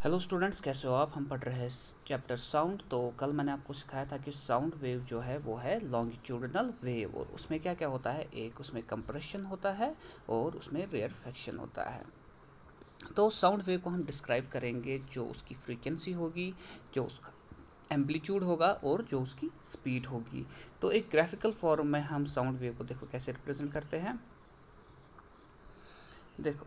Hello students, कैसे हो आप। हम पढ़ रहे हैं चैप्टर साउंड। तो कल मैंने आपको सिखाया था कि साउंड वेव जो है वो है लॉन्गिट्यूडिनल वेव, और उसमें क्या क्या होता है, एक उसमें कंप्रेशन होता है और उसमें रेयरफेक्शन होता है। तो साउंड वेव को हम डिस्क्राइब करेंगे जो उसकी फ्रीक्वेंसी होगी, जो उसका एम्पलीट्यूड होगा और जो उसकी स्पीड होगी। तो एक ग्राफिकल फॉर्म में हम साउंड वेव को देखो कैसे रिप्रेजेंट करते हैं। देखो,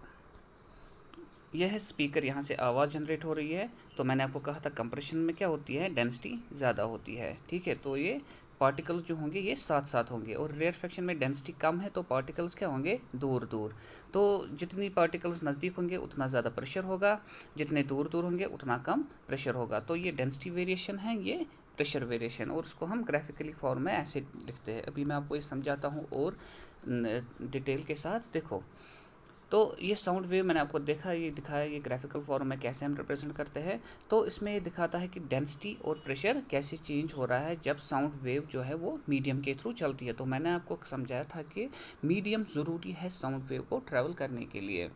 यह है स्पीकर, यहाँ से आवाज़ जनरेट हो रही है। तो मैंने आपको कहा था कंप्रेशन में क्या होती है, डेंसिटी ज़्यादा होती है, ठीक है। तो ये पार्टिकल्स जो होंगे ये साथ साथ होंगे, और रेयरफेक्शन में डेंसिटी कम है तो पार्टिकल्स क्या होंगे, दूर दूर। तो जितनी पार्टिकल्स नज़दीक होंगे उतना ज़्यादा प्रेशर होगा, जितने दूर दूर होंगे उतना कम प्रेशर होगा। तो ये डेंसिटी वेरिएशन है, ये प्रेशर वेरिएशन, और उसको हम ग्राफिकली फॉर्म में ऐसे लिखते हैं। अभी मैं आपको ये समझाता हूँ और डिटेल के साथ। देखो, तो ये साउंड वेव मैंने आपको देखा, ये दिखाया, ये ग्राफिकल फॉर्म में कैसे हम रिप्रेजेंट करते हैं। तो इसमें ये दिखाता है कि डेंसिटी और प्रेशर कैसे चेंज हो रहा है जब साउंड वेव जो है वो मीडियम के थ्रू चलती है। तो मैंने आपको समझाया था कि मीडियम ज़रूरी है साउंड वेव को ट्रैवल करने के लिए।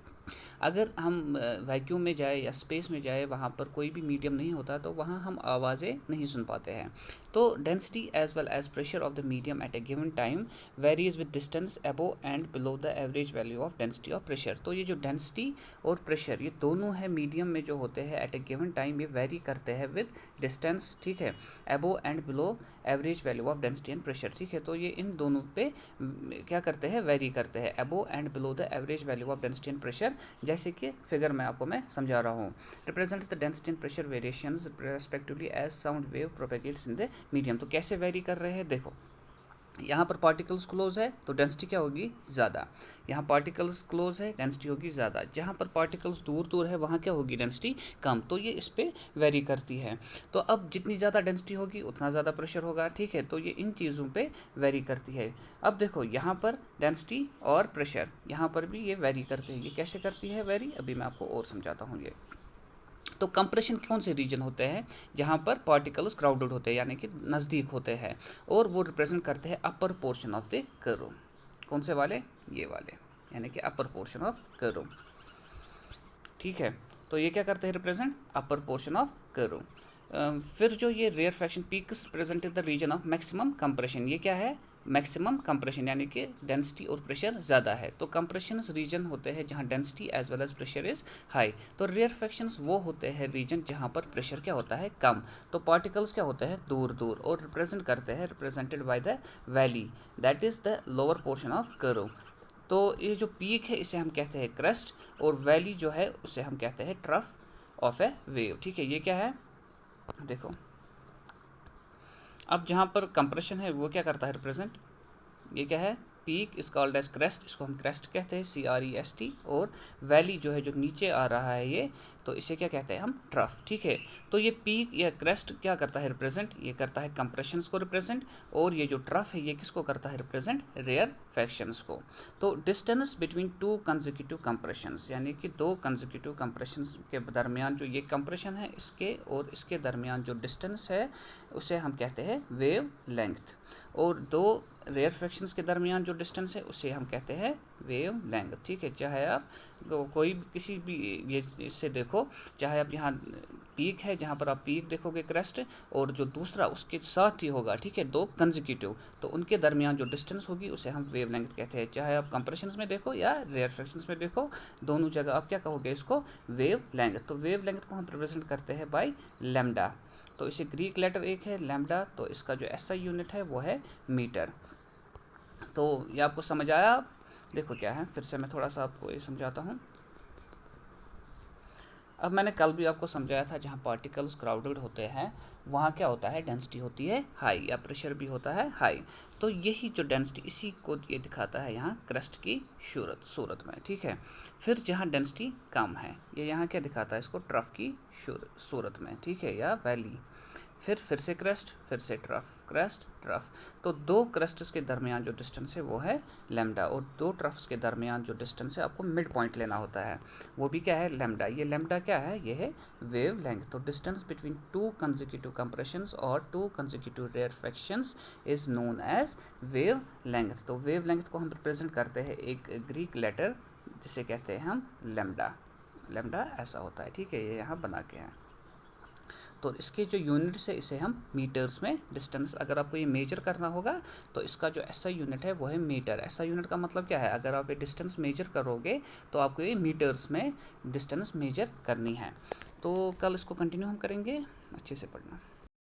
अगर हम वैक्यूम में जाए या स्पेस में जाए, वहाँ पर कोई भी मीडियम नहीं होता, तो वहाँ हम आवाज़ें नहीं सुन पाते हैं। तो density as well as pressure of the medium at a given time varies with distance above and below the average value of density of pressure. तो ये जो डेंसिटी और प्रेशर ये दोनों है मीडियम में जो होते हैं एट ए गिवन टाइम, ये वेरी करते हैं विद डिस्टेंस, ठीक है, above and below average value of density and pressure, ठीक है। तो ये इन दोनों पे क्या करते हैं, वेरी करते हैं, above and below the average value of density and pressure. जैसे कि फिगर में आपको मैं समझा रहा हूँ, represents the density and pressure variations respectively as sound wave propagates in the medium. तो कैसे वेरी कर रहे हैं, देखो, यहाँ पर पार्टिकल्स क्लोज है तो डेंसिटी क्या होगी, ज़्यादा। यहाँ पार्टिकल्स क्लोज है, डेंसिटी होगी ज़्यादा। जहाँ पर पार्टिकल्स दूर दूर है वहाँ क्या होगी, डेंसिटी कम। तो ये इस पर वेरी करती है। तो अब जितनी ज़्यादा डेंसिटी होगी उतना ज़्यादा प्रेशर होगा, ठीक है। तो ये इन चीज़ों पे वेरी करती है। अब देखो, यहाँ पर डेंसिटी और प्रेशर, यहाँ पर भी ये वेरी करते हैं। ये कैसे करती है वेरी, अभी मैं आपको और समझाता हूँ ये। तो कंप्रेशन कौन से रीजन होते हैं, जहाँ पर पार्टिकल्स क्राउडेड होते हैं यानी कि नज़दीक होते हैं, और वो रिप्रेजेंट करते हैं अपर पोर्शन ऑफ द कर्व। कौन से वाले, ये वाले, यानी कि अपर पोर्शन ऑफ कर्व, ठीक है। तो ये क्या करते हैं, represent upper portion of curve. फिर जो ये rarefaction peaks present in the region of maximum compression, ये क्या है, मैक्सिमम कंप्रेशन, यानी कि डेंसिटी और प्रेशर ज़्यादा है। तो कंप्रेशन रीजन होते हैं जहाँ density as well as pressure is high. तो रेयर फ्रैक्शंस वो होते हैं रीजन जहाँ पर प्रेशर क्या होता है, कम। तो पार्टिकल्स क्या होते हैं, दूर दूर, और रिप्रेजेंट करते हैं, represented by the valley, that is the lower portion of curve. तो ये जो पीक है इसे हम कहते हैं क्रेस्ट, और वैली जो है उसे हम कहते हैं ट्रफ ऑफ ए वेव, ठीक है। ये क्या है, देखो, अब जहाँ पर कंप्रेशन है वो क्या करता है, रिप्रेजेंट, ये क्या है, peak is called as crest, इसको हम क्रेस्ट कहते हैं, CREST। और वैली जो है, जो नीचे आ रहा है ये, तो इसे क्या कहते हैं हम, ट्रफ, ठीक है। तो ये पीक या क्रेस्ट क्या करता है, रिप्रेजेंट, ये करता है कंप्रेशंस को रिप्रेजेंट, और ये जो ट्रफ है ये किसको करता है, रिप्रेजेंट रेयर फैक्शंस को। तो distance between two consecutive compressions, यानी कि दो कंसेक्यूटिव कंप्रेशंस के दरमियान जो ये कंप्रेशन है, इसके और इसके दरमियान जो डिस्टेंस है उसे हम कहते हैं वेव लेंथ। और दो रेयर फ्रैक्शंस के दरमियान जो डिस्टेंस है उसे हम कहते हैं वेव लेंथ, ठीक है। चाहे आप कोई भी किसी भी ये इससे देखो, चाहे आप यहाँ पीक है, जहाँ पर आप पीक देखोगे क्रेस्ट, और जो दूसरा उसके साथ ही होगा, ठीक है, दो कंसेक्यूटिव, तो उनके दरमियान जो डिस्टेंस होगी उसे हम वेव लेंथ कहते हैं। चाहे आप कंप्रेशंस में देखो या रेयर फ्रैक्शंस में देखो, दोनों जगह आप क्या कहोगे, इसको वेव लेंथ। तो वेव लेंथ को हम रिप्रेजेंट करते हैं बाय लैम्डा। तो इसे ग्रीक लेटर एक है लैम्डा, तो इसका जो SI यूनिट है वो है मीटर। तो ये आपको समझ आया। देखो क्या है, फिर से मैं थोड़ा सा आपको ये समझाता हूँ। अब मैंने कल भी आपको समझाया था, जहाँ पार्टिकल्स क्राउडेड होते हैं वहाँ क्या होता है, डेंसिटी होती है हाई, या प्रेशर भी होता है हाई। तो यही जो डेंसिटी, इसी को ये दिखाता है यहाँ क्रस्ट की सूरत में, ठीक है। फिर जहाँ डेंसिटी कम है, ये यहाँ क्या दिखाता है, इसको ट्रफ की सूरत में, ठीक है, या वैली। फिर से क्रस्ट, फिर से ट्रफ, क्रस्ट ट्रफ। तो दो क्रस्ट्स के दरमियान जो डिस्टेंस है वो है लैम्डा, और दो ट्रफ्स के दरमियान जो डिस्टेंस है आपको मिड पॉइंट लेना होता है, वो भी क्या है, लैम्डा। ये लैम्डा क्या है, ये है वेव लेंथ। तो distance between two consecutive compressions और two consecutive rarefactions is known as wavelength. तो वेव लेंथ को हम रिप्रेजेंट करते हैं एक ग्रीक लेटर जिसे कहते हैं हम लैम्डा, लैम्डा ऐसा होता है, ठीक है, ये यहाँ बना के हैं। तो इसके जो यूनिट्स है इसे हम मीटर्स में, डिस्टेंस अगर आपको ये मेजर करना होगा तो इसका जो एसआई यूनिट है वो है मीटर। एसआई यूनिट का मतलब क्या है, अगर आप ये डिस्टेंस मेजर करोगे तो आपको ये मीटर्स में डिस्टेंस मेजर करनी है। तो कल इसको कंटिन्यू हम करेंगे, अच्छे से पढ़ना।